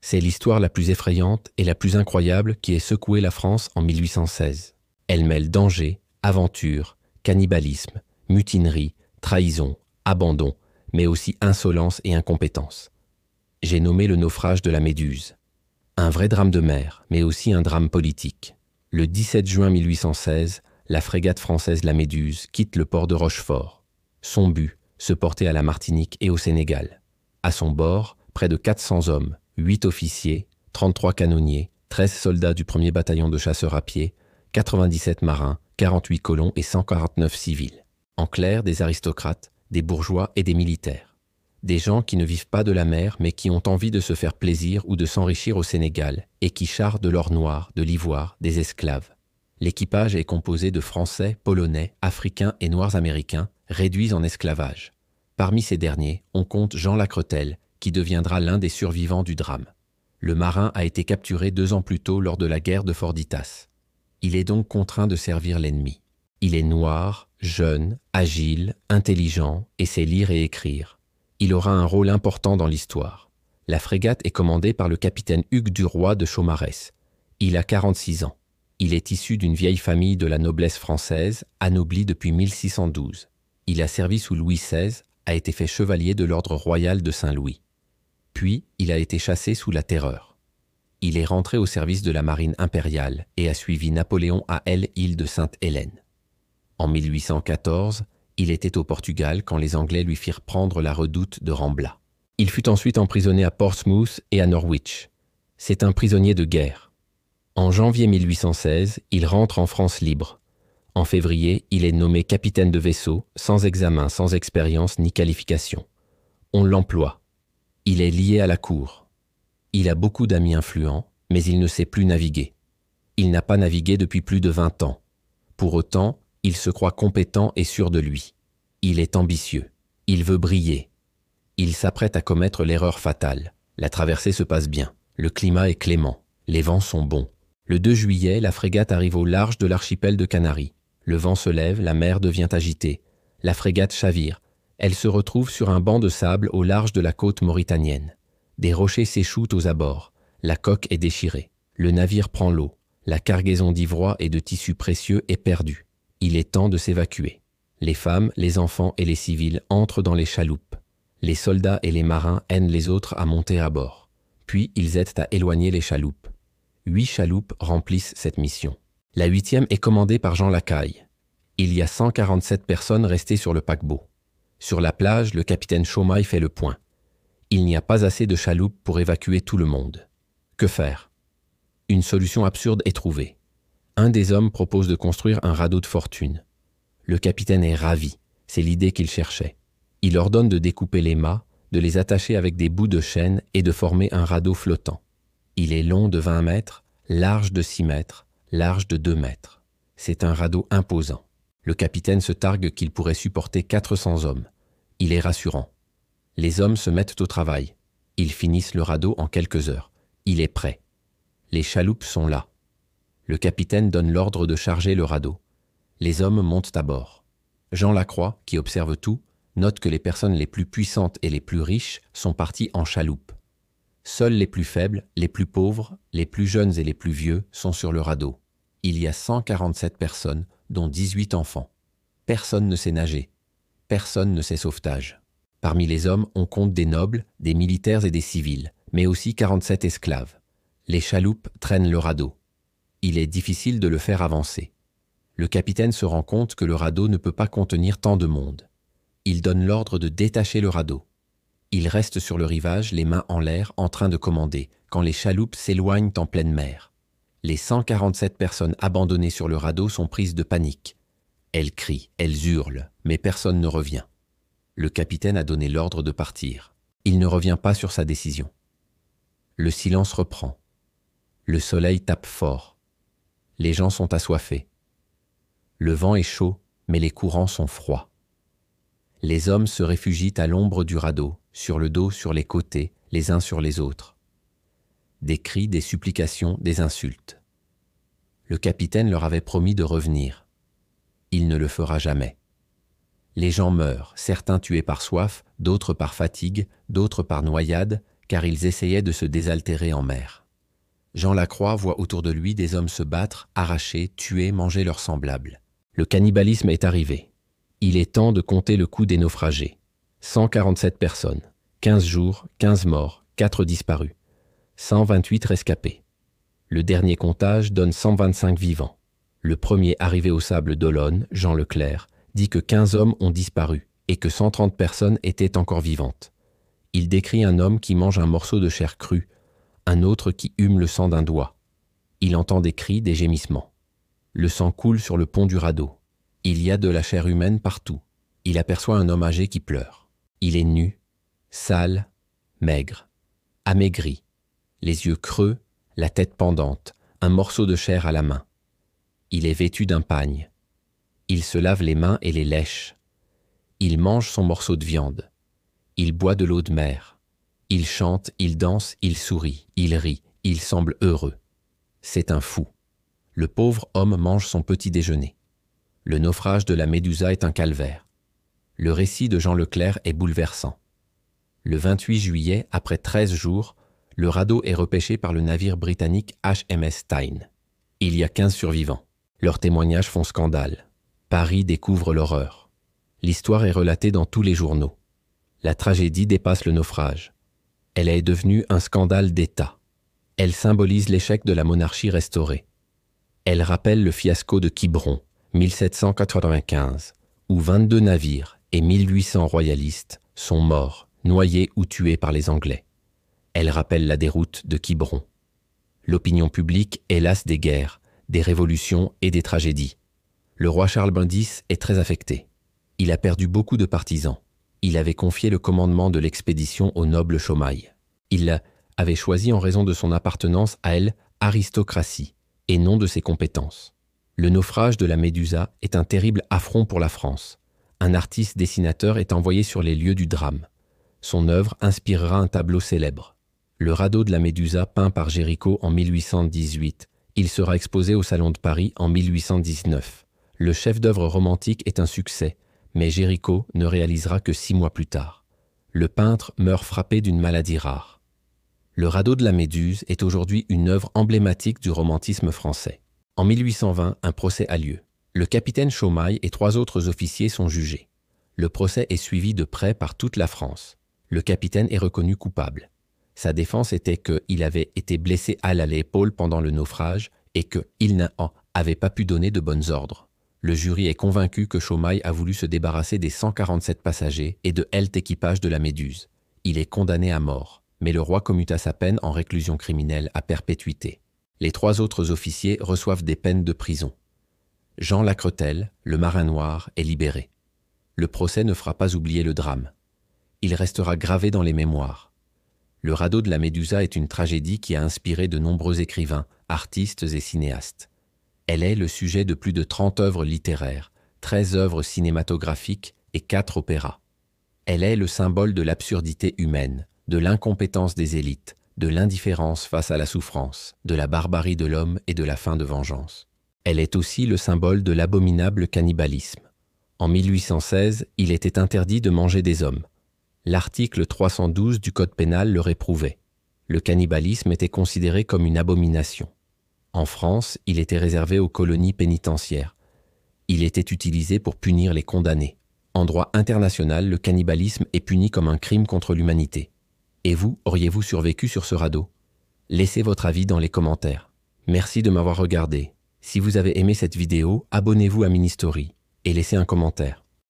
C'est l'histoire la plus effrayante et la plus incroyable qui ait secoué la France en 1816. Elle mêle danger, aventure, cannibalisme, mutinerie, trahison, abandon, mais aussi insolence et incompétence. J'ai nommé le naufrage de la Méduse. Un vrai drame de mer, mais aussi un drame politique. Le 17 juin 1816, la frégate française La Méduse quitte le port de Rochefort. Son but, se porter à la Martinique et au Sénégal. À son bord, près de 400 hommes, 8 officiers, 33 canonniers, 13 soldats du 1er bataillon de chasseurs à pied, 97 marins, 48 colons et 149 civils. En clair, des aristocrates, des bourgeois et des militaires. Des gens qui ne vivent pas de la mer mais qui ont envie de se faire plaisir ou de s'enrichir au Sénégal et qui charrent de l'or noir, de l'ivoire, des esclaves. L'équipage est composé de Français, Polonais, Africains et Noirs américains réduits en esclavage. Parmi ces derniers, on compte Jean Lacretelle, qui deviendra l'un des survivants du drame. Le marin a été capturé 2 ans plus tôt lors de la guerre de Fort-d'Itas. Il est donc contraint de servir l'ennemi. Il est noir, jeune, agile, intelligent et sait lire et écrire. Il aura un rôle important dans l'histoire. La frégate est commandée par le capitaine Hugues Duroy de Chaumarès. Il a 46 ans. Il est issu d'une vieille famille de la noblesse française, anoblie depuis 1612. Il a servi sous Louis XVI, a été fait chevalier de l'ordre royal de Saint-Louis. Puis, il a été chassé sous la Terreur. Il est rentré au service de la marine impériale et a suivi Napoléon à île de Sainte-Hélène. En 1814, il était au Portugal quand les Anglais lui firent prendre la redoute de Rambla. Il fut ensuite emprisonné à Portsmouth et à Norwich. C'est un prisonnier de guerre. En janvier 1816, il rentre en France libre. En février, il est nommé capitaine de vaisseau, sans examen, sans expérience ni qualification. On l'emploie. Il est lié à la cour. Il a beaucoup d'amis influents, mais il ne sait plus naviguer. Il n'a pas navigué depuis plus de 20 ans. Pour autant, il se croit compétent et sûr de lui. Il est ambitieux. Il veut briller. Il s'apprête à commettre l'erreur fatale. La traversée se passe bien. Le climat est clément. Les vents sont bons. Le 2 juillet, la frégate arrive au large de l'archipel de Canaries. Le vent se lève, la mer devient agitée. La frégate chavire. Elle se retrouve sur un banc de sable au large de la côte mauritanienne. Des rochers s'échouent aux abords. La coque est déchirée. Le navire prend l'eau. La cargaison d'ivoire et de tissus précieux est perdue. Il est temps de s'évacuer. Les femmes, les enfants et les civils entrent dans les chaloupes. Les soldats et les marins aident les autres à monter à bord. Puis ils aident à éloigner les chaloupes. 8 chaloupes remplissent cette mission. La 8e est commandée par Jean Lacaille. Il y a 147 personnes restées sur le paquebot. Sur la plage, le capitaine Chaumaille fait le point. Il n'y a pas assez de chaloupes pour évacuer tout le monde. Que faire? Une solution absurde est trouvée. Un des hommes propose de construire un radeau de fortune. Le capitaine est ravi, c'est l'idée qu'il cherchait. Il ordonne de découper les mâts, de les attacher avec des bouts de chêne et de former un radeau flottant. Il est long de 20 mètres, large de 6 mètres, large de 2 mètres. C'est un radeau imposant. Le capitaine se targue qu'il pourrait supporter 400 hommes. Il est rassurant. Les hommes se mettent au travail. Ils finissent le radeau en quelques heures. Il est prêt. Les chaloupes sont là. Le capitaine donne l'ordre de charger le radeau. Les hommes montent à bord. Jean Lacroix, qui observe tout, note que les personnes les plus puissantes et les plus riches sont parties en chaloupe. Seuls les plus faibles, les plus pauvres, les plus jeunes et les plus vieux sont sur le radeau. Il y a 147 personnes, dont 18 enfants. Personne ne sait nager. Personne ne sait sauvetage. Parmi les hommes, on compte des nobles, des militaires et des civils, mais aussi 47 esclaves. Les chaloupes traînent le radeau. Il est difficile de le faire avancer. Le capitaine se rend compte que le radeau ne peut pas contenir tant de monde. Il donne l'ordre de détacher le radeau. Il reste sur le rivage, les mains en l'air, en train de commander, quand les chaloupes s'éloignent en pleine mer. Les 147 personnes abandonnées sur le radeau sont prises de panique. Elles crient, elles hurlent, mais personne ne revient. Le capitaine a donné l'ordre de partir. Il ne revient pas sur sa décision. Le silence reprend. Le soleil tape fort. Les gens sont assoiffés. Le vent est chaud, mais les courants sont froids. Les hommes se réfugient à l'ombre du radeau, sur le dos, sur les côtés, les uns sur les autres. Des cris, des supplications, des insultes. Le capitaine leur avait promis de revenir. Il ne le fera jamais. Les gens meurent, certains tués par soif, d'autres par fatigue, d'autres par noyade, car ils essayaient de se désaltérer en mer. Jean Lacroix voit autour de lui des hommes se battre, arracher, tuer, manger leurs semblables. Le cannibalisme est arrivé. Il est temps de compter le coût des naufragés. 147 personnes, 15 jours, 15 morts, 4 disparus, 128 rescapés. Le dernier comptage donne 125 vivants. Le premier arrivé au Sable d'Olonne, Jean Leclerc, dit que 15 hommes ont disparu et que 130 personnes étaient encore vivantes. Il décrit un homme qui mange un morceau de chair crue, un autre qui hume le sang d'un doigt. Il entend des cris, des gémissements. Le sang coule sur le pont du radeau. Il y a de la chair humaine partout. Il aperçoit un homme âgé qui pleure. Il est nu, sale, maigre, amaigri, les yeux creux, la tête pendante, un morceau de chair à la main. Il est vêtu d'un pagne. Il se lave les mains et les lèche. Il mange son morceau de viande. Il boit de l'eau de mer. Il chante, il danse, il sourit, il rit, il semble heureux. C'est un fou. Le pauvre homme mange son petit déjeuner. Le naufrage de la Médusa est un calvaire. Le récit de Jean Leclerc est bouleversant. Le 28 juillet, après 13 jours, le radeau est repêché par le navire britannique HMS Tyne. Il y a 15 survivants. Leurs témoignages font scandale. Paris découvre l'horreur. L'histoire est relatée dans tous les journaux. La tragédie dépasse le naufrage. Elle est devenue un scandale d'État. Elle symbolise l'échec de la monarchie restaurée. Elle rappelle le fiasco de Quiberon, 1795, où 22 navires et 1800 royalistes sont morts, noyés ou tués par les Anglais. Elle rappelle la déroute de Quiberon. L'opinion publique est lasse des guerres, des révolutions et des tragédies. Le roi Charles X est très affecté. Il a perdu beaucoup de partisans. Il avait confié le commandement de l'expédition au noble Chaumaille. Il avait choisi en raison de son appartenance à l'aristocratie et non de ses compétences. Le naufrage de la Médusa est un terrible affront pour la France. Un artiste dessinateur est envoyé sur les lieux du drame. Son œuvre inspirera un tableau célèbre. Le radeau de la Médusa peint par Géricault en 1818. Il sera exposé au Salon de Paris en 1819. Le chef-d'œuvre romantique est un succès, mais Géricault ne réalisera que 6 mois plus tard. Le peintre meurt frappé d'une maladie rare. Le radeau de la Méduse est aujourd'hui une œuvre emblématique du romantisme français. En 1820, un procès a lieu. Le capitaine Chaumaille et 3 autres officiers sont jugés. Le procès est suivi de près par toute la France. Le capitaine est reconnu coupable. Sa défense était qu'il avait été blessé à l'épaule pendant le naufrage et qu'il n'avait pas pu donner de bons ordres. Le jury est convaincu que Chaumaille a voulu se débarrasser des 147 passagers et de l'équipage de la Méduse. Il est condamné à mort, mais le roi commuta sa peine en réclusion criminelle à perpétuité. Les 3 autres officiers reçoivent des peines de prison. Jean Lacretelle, le marin noir, est libéré. Le procès ne fera pas oublier le drame. Il restera gravé dans les mémoires. Le radeau de la Médusa est une tragédie qui a inspiré de nombreux écrivains, artistes et cinéastes. Elle est le sujet de plus de 30 œuvres littéraires, 13 œuvres cinématographiques et 4 opéras. Elle est le symbole de l'absurdité humaine, de l'incompétence des élites, de l'indifférence face à la souffrance, de la barbarie de l'homme et de la faim de vengeance. Elle est aussi le symbole de l'abominable cannibalisme. En 1816, il était interdit de manger des hommes. L'article 312 du Code pénal le réprouvait. Le cannibalisme était considéré comme une abomination. En France, il était réservé aux colonies pénitentiaires. Il était utilisé pour punir les condamnés. En droit international, le cannibalisme est puni comme un crime contre l'humanité. Et vous, auriez-vous survécu sur ce radeau? Laissez votre avis dans les commentaires. Merci de m'avoir regardé. Si vous avez aimé cette vidéo, abonnez-vous à Ministory et laissez un commentaire.